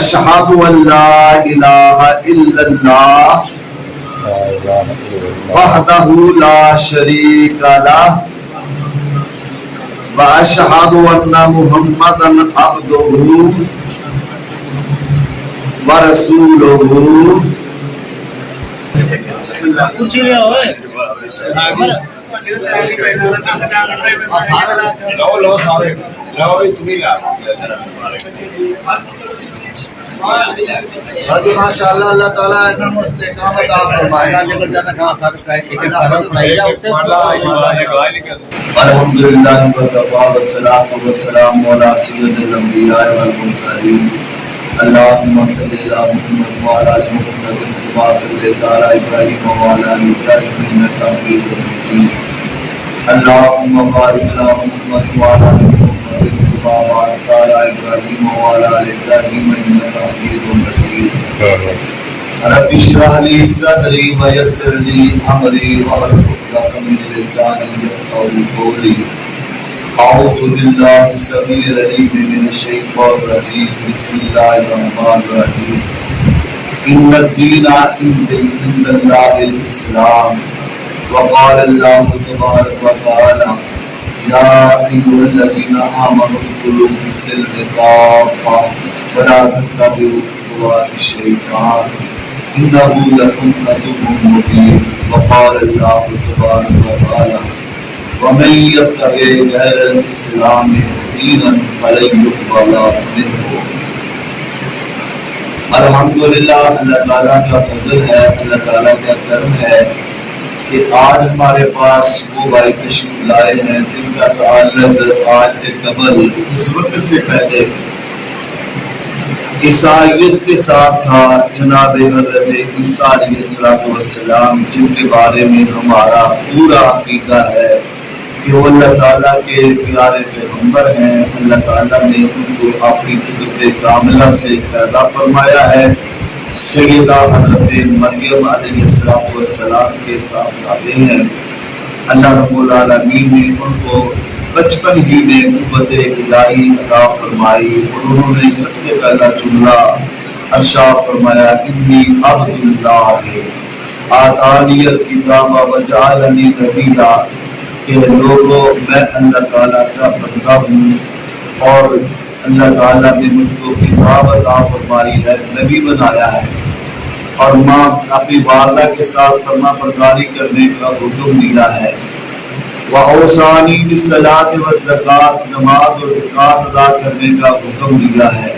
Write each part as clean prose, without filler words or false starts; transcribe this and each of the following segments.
اشہد ان لا الہ الا اللہ وحدہ لا شریک لہ واشہد ان محمدا عبدہ ورسولہ. بسم اللہ. حاجی ماشاء اللہ اللہ تعالیٰ انہوں نے استقامت عطا فرمائے. الحمدللہ وکفی والصلاۃ والسلام علی سید الانبیاء والمرسلین. اللہم صلی علی محمد وعلی آل محمد کما صلیت علی ابراہیم وعلی آل ابراہیم انک حمید مجید. اللہم بارک علی محمد وعلی آل محمد کما بارکت علی ابراہیم وعلی آل ابراہیم انک حمید مجید. رب اشرح لی صدری ویسر لی امری واحلل عقدۃ من لسانی یفقهوا قولی. اعوذ باللہ السمیع العلیم من الشیطان الرجیم. بسم اللہ الرحمن الرحیم. ان الدین عند اللہ الاسلام. وقال اللہ تبارک وتعالی یا ایھا الذین آمنوا ادخلوا فی السلم کافۃ ولا تتبعوا خطوات الشیطان انہ لکم عدو مبین. وقال اللہ تبارک وتعالی ومن یبتغ غیر الاسلام دینا فلن یقبل منہ. الحمدللہ اللہ تعالیٰ کا فضل ہے, اللہ تعالیٰ کا کرم ہے کہ آج ہمارے پاس وہ بھائی تشریف لائے ہیں جن کا تعلق آج سے قبل اس وقت سے پہلے عیسائیت کے ساتھ تھا. جناب حضرت عیسیٰ علیہ السلام جن کے بارے میں ہمارا پورا عقیدہ ہے کہ وہ اللہ تعالیٰ کے پیارے پیغمبر ہیں. اللہ تعالیٰ نے ان کو اپنی قدرت کاملہ سے پیدا فرمایا ہے. سیدہ حضرت مریم علیہ السلام کے ساتھ دادے ہیں. اللہ رب العالمین نے ان کو بچپن ہی میں قوت الہی عطا فرمائی اور انہوں نے سب سے پہلا جملہ ارشاد فرمایا انی عبد اللہ آتانی الکتاب وجعلنی نبیا, کہ لوگوں میں اللہ تعالیٰ کا بندہ ہوں اور اللہ تعالیٰ نے مجھ کو کتاب عطا فرمائی ہے, نبی بنایا ہے, اور ماں اپنی والدہ کے ساتھ فرما برداری کرنے کا حکم دیا ہے. وَأَوْصَانِي بِالصَّلَاةِ وَالزَّکَاةِ, نماز اور زکوٰۃ ادا کرنے کا حکم دیا ہے.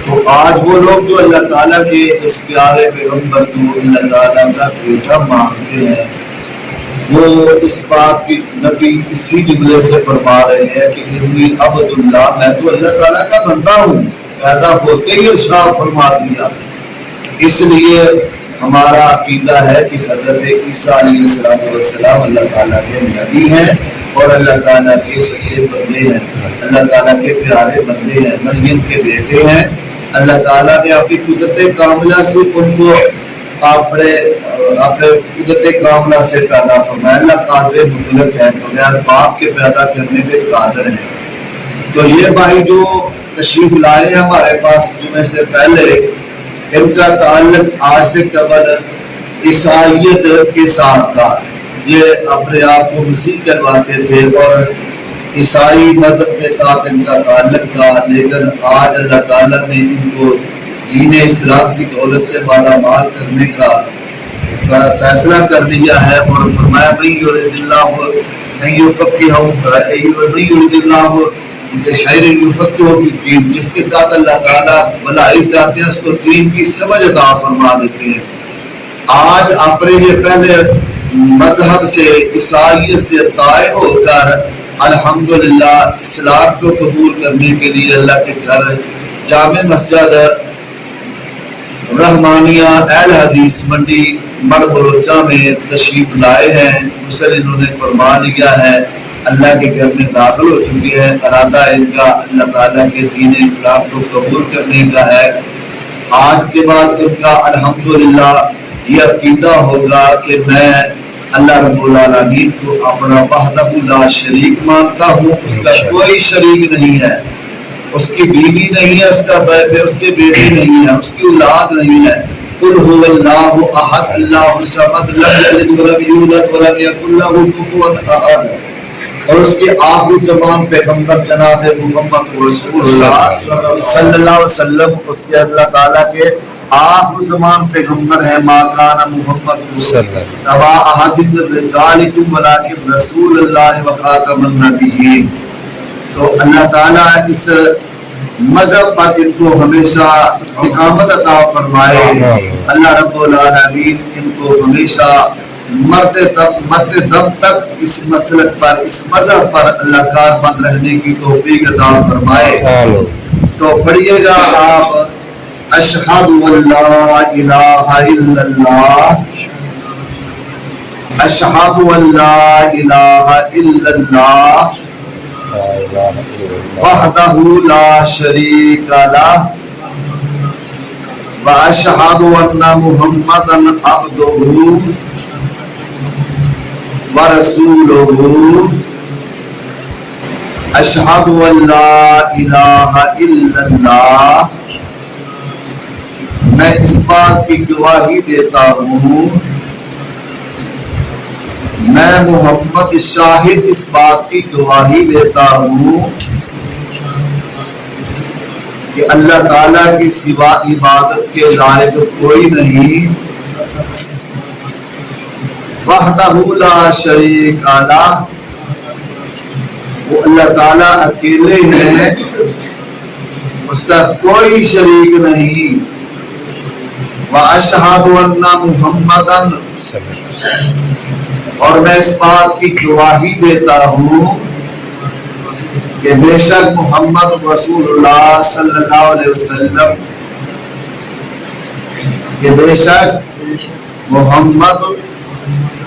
تو آج وہ لوگ جو اللہ تعالیٰ کے اس پیارے پیغمبر کو اللہ تعالیٰ کا بیٹا مانتے ہیں وہ اس بات کی نفی اسی جملے سے فرما رہے ہیں کہ انی عبد اللہ, میں تو اللہ تعالیٰ کا بندہ ہوں. پیدا ہوتے ہی ارشاد فرما دیا. اس لیے ہمارا عقیدہ ہے کہ حضرت عیسیٰ علیہ السلام اللہ تعالیٰ کے نبی ہیں اور اللہ تعالیٰ کے سچے بندے ہیں, اللہ تعالیٰ کے پیارے بندے ہیں, مریم کے بیٹے ہیں. اللہ تعالیٰ نے اپنی قدرت کاملہ سے ان کو اپنے قدرت کاملہ سے پیدا فرمایا. اللہ قادر مطلق ہے, بغیر باپ کے پیدا کرنے پہ قادر ہے. تو یہ بھائی جو تشریف لائے ہمارے پاس جمعے سے پہلے, ان کا تعلق آج سے قبل عیسائیت کے ساتھ تھا. یہ اپنے آپ کو مسیح کہلواتے تھے اور عیسائی مذہب کے ساتھ ان کا تعلق تھا, لیکن آج اللہ تعالیٰ نے ان کو دین اسلام کی دولت سے مالا مال کرنے کا فیصلہ کر لیا ہے اور فرمایا من یرید اللہ ان یفقہہ بخیر یفقہہ فی الدین, جس کے ساتھ اللہ تعالیٰ بھلائی چاہتے ہیں اس کو دین کی سمجھ عطا فرما دیتے ہیں. آج اپنے یہ پہلے مذہب سے عیسائیت سے طائب ہو کر الحمدللہ اسلام کو قبول کرنے کے لیے اللہ کے گھر جامع مسجد رحمانیہ اہل حدیث منڈی مڑ بلوچہ میں تشریف لائے ہیں. غسل انہوں نے فرما لیا ہے, اللہ کے گھر میں داخل ہو چکے ہیں. ارادہ ان کا اللہ تعالیٰ کے دین اسلام کو قبول کرنے کا ہے. آج کے بعد ان کا الحمدللہ یہ عقیدہ ہوگا کہ میں اللہ رب العالمین کو اپنا وحدہ لا شریک مانتا ہوں, اس کا کوئی شریک نہیں ہے. اس کی بیوی نہیں ہے، اس کا اس کے بیٹی نہیں ہے، اس کی اولاد نہیں ہے۔ قل هو اللہ احد اللہ الصمد لم یلد ولم یولد ولم یکن له کفوا احد۔ اور اس کے آخری زمان پیغمبر جناب محمد رسول اللہ صلی اللہ علیہ وسلم، اس کے اللہ تعالیٰ کے آخر زمان پیغمبر ہے۔ ما کان محمد نبا احد من رجالکم ولکن رسول اللہ وخاتم النبیین۔ تو اللہ تعالیٰ اس مذہب پر ان کو ہمیشہ استقامت عطا فرمائے۔ اللہ رب العالمین ان کو ہمیشہ مرتے دم تک اس مسلک پر، اس مذہب پر اللہ کاربند رہنے کی توفیق عطا فرمائے۔ تو پڑھیے گا آپ اشہد ان لا الہ الا اللہ، اشہد ان لا الہ الا اللہ وحدہ لا شریک لہ واشہد ان محمدا عبدہ ورسولہ۔ اشہد ان لا الہ الا اللہ، میں اس بات کی گواہی دیتا ہوں، میں محمد شاہد اس بات کی گواہی دیتا ہوں کہ اللہ تعالیٰ کے سوا عبادت کے لائق کوئی نہیں، وحدہ لا شریک لہ، وہ اللہ تعالیٰ اکیلے ہیں، اس کا کوئی شریک نہیں۔ واشہد ان محمدا، اور میں اس بات کی گواہی دیتا ہوں کہ بے شک محمد رسول اللہ صلی اللہ علیہ وسلم، کہ بے شک محمد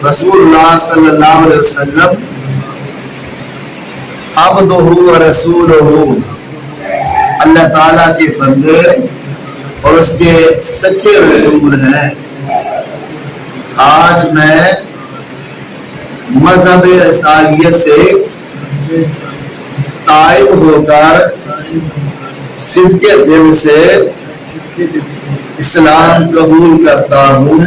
رسول اللہ صلی اللہ علیہ وسلم عبدہ و رسولہ، اللہ تعالیٰ کے بندے اور اس کے سچے رسول ہیں۔ آج میں مذہب عیسائیت سے تائب ہو کر صدق دل سے اسلام قبول کرتا ہوں،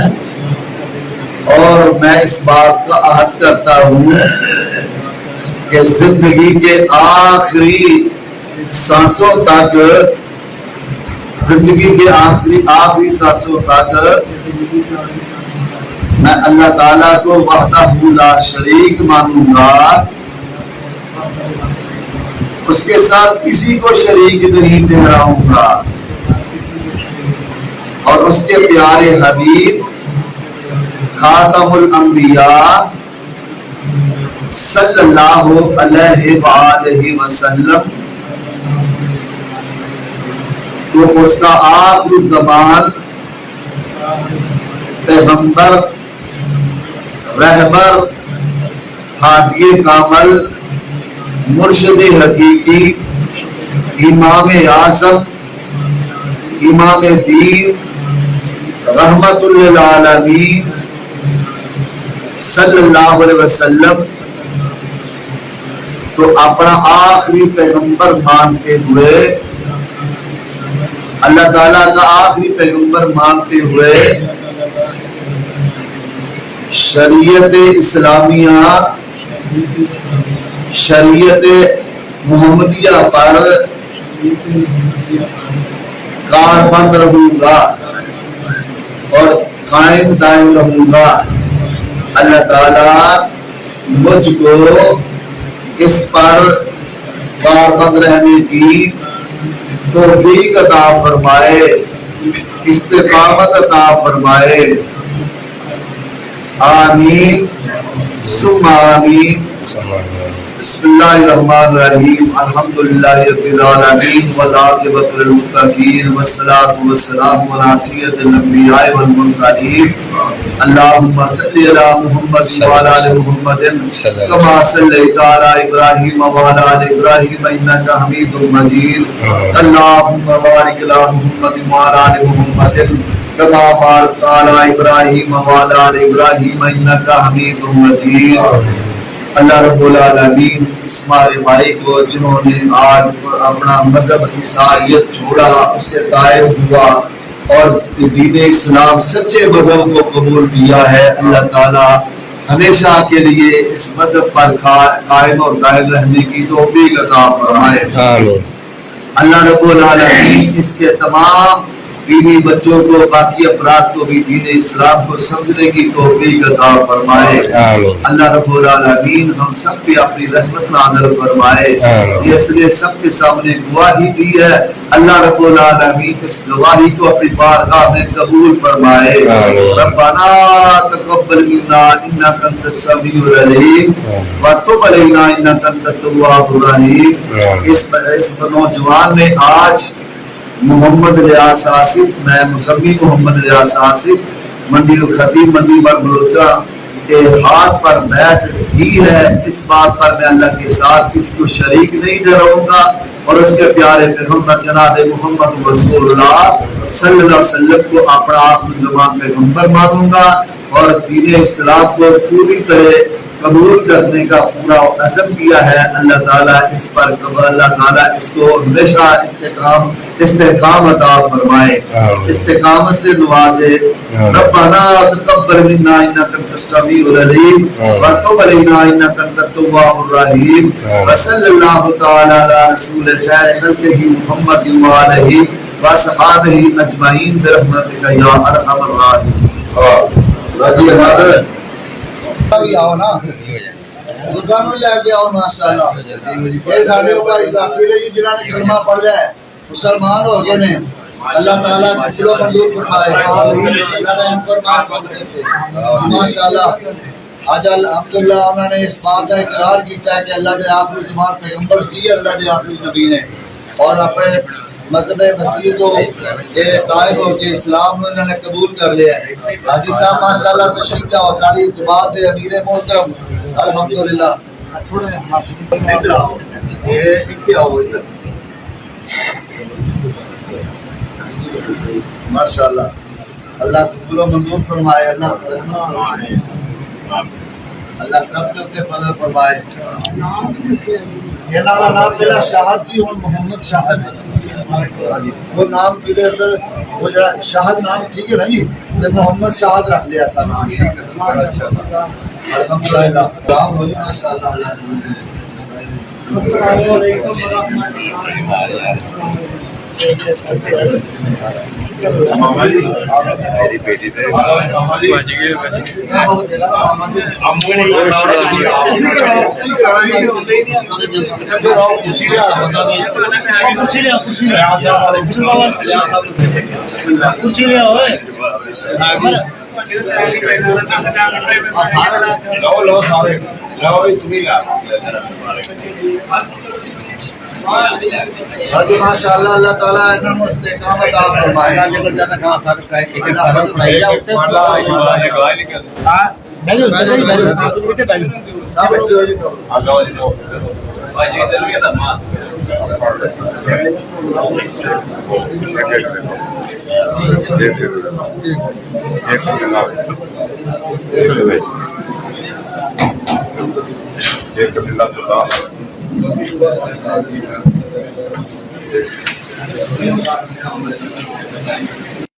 اور میں اس بات کا عہد کرتا ہوں کہ زندگی کے آخری سانسوں تک، زندگی کے آخری سانسوں تک میں اللہ تعالیٰ کو وحدہ لا شریک مانوں گا، اس کے ساتھ کسی کو شریک نہیں ٹھہراؤں گا، اور اس کے پیارے حبیب خاتم الانبیاء صلی اللہ علیہ وآلہ وسلم تو اس کا آخر زمان پیغمبر، رہبر، ہادی کامل، مرشد حقیقی، امام اعظم، امام دین، رحمت للعالمین صلی اللہ علیہ وسلم تو اپنا آخری پیغمبر مانتے ہوئے، اللہ تعالیٰ کا آخری پیغمبر مانتے ہوئے شریعت اسلامیہ، شریعت محمدیہ پر کاربند رہوں گا اور قائم دائم رہوں گا۔ اللہ تعالیٰ مجھ کو اس پر کاربند رہنے کی توفیق عطا فرمائے، استقامت عطا فرمائے، آمین ثم آمین۔ بسم اللہ الرحمن الرحیم، الحمدللہ رب العالمین والعاقبۃ للمتقین والصلاۃ والسلام علی سید الانبیاء والمرسلین، اللہم صلی علی محمد وعلی آل محمد کما صلیت علی ابراہیم وعلی آل ابراہیم انک حمید مجید، اللہم بارک علی محمد وعلی آل محمد کما بارکت علی ابراہیم وعلی آل ابراہیم انک حمید مجید۔ اللہ رب العالمین اسماعیل بھائی کو جنہوں نے آج اپنا مذہب عیسائیت چھوڑا، اس سے طائب ہوا اور دین اسلام سچے مذہب کو قبول کیا ہے، اللہ تعالی ہمیشہ کے لیے اس مذہب پر قائم اور دائم رہنے کی توفیق عطا فرمائے۔ اللہ رب العالمین اس کے تمام دینی بچوں کو، باقی افراد کو بھی دین اسلام کو سمجھنے کی توفیق عطا فرمائے۔ اللہ رب العالمین ہم سب پہ اپنی رحمت نازل فرمائے۔ یہ اس نے سب کے سامنے گواہی دی ہے، اللہ رب العالمین اس گواہی کو اپنی بارگاہ میں قبول فرمائے۔ ربنا تقبل منا انک انت السمیع العلیم وتب علینا انک انت التواب الرحیم۔ اس نوجوان نے آج محمد ریاض آصف، میں مسمی محمد ریاض آصف منڈی الخطیب منڈی بر بلوچہ کے ہاتھ پر بیعت کی ہے، اس بات پر میں اللہ کے ساتھ کسی کو شریک نہیں ٹھہراؤں گا اور اس کے پیارے پیغمبر جناب محمد رسول اللہ صلی اللہ علیہ وسلم کو اپنا آخری زمان پیغمبر مانوں گا اور دین اسلام کو پوری طرح قبول کرنے کا پورا عزم کیا ہے۔ اللہ تعالیٰ اس پر اللہ تعالیٰ اس کو ہمیشہ استحکام عطا فرمائے، استقامت سے نوازے۔ ربنا تقبل منا انک انت السمیع العلیم وتب علینا انک انت التواب الرحیم وصلی اللہ تعالی علی رسول خیر خلقہ محمد وآلہ وصحابہ اجمعین برحمتک یا ارحم الراحمین۔ بھی آؤ نا سلطان لے کے آؤ ماشاءاللہ۔ یہ سارے بھائی ساتھی رہی جنہوں نے کلمہ پڑھ لیا ہے، مسلمان ہو گئے نے، اللہ تعالیٰ قبول و منظور فرمائے، اللہ رحم فرمائے سب کے ماشاءاللہ۔ آج الحمدللہ انہوں نے اس بات کا اقرار کیتا ہے کہ اللہ دے آخری زمان پیغمبر کی اللہ دے آخری نبی نے، اور اپنے مذہب مسیح کو قائم ہو کے اسلام کو انہوں نے قبول کر لیا ہے۔ حاجی صاحب ماشاءاللہ تشریف لاؤ، ساری جماعت امیر محترم الحمدللہ۔ ادھر آؤ، ادھر آؤ، ادھر ماشاءاللہ۔ اللہ قبول و منظور فرمائے، اللہ رحمت فرمائے، اللہ سب کے اوپر فضل فرمائے۔ انہاں دا نام پہلا شاہد سی، ہن محمد شاہد ہے۔ وہ نام کے اندر وہ جڑا شاہد نام ٹھیک ہے نا جی، تے محمد شاہد رکھ لیا سا نام، بڑا اچھا تھا الحمدللہ۔ نام ہو ماشاءاللہ۔ السلام علیکم ورحمۃ میری بیٹی تھے حاجی ماشاءاللہ۔ اللہ تعالیٰ انہوں نے استحکام عطا فرمائے۔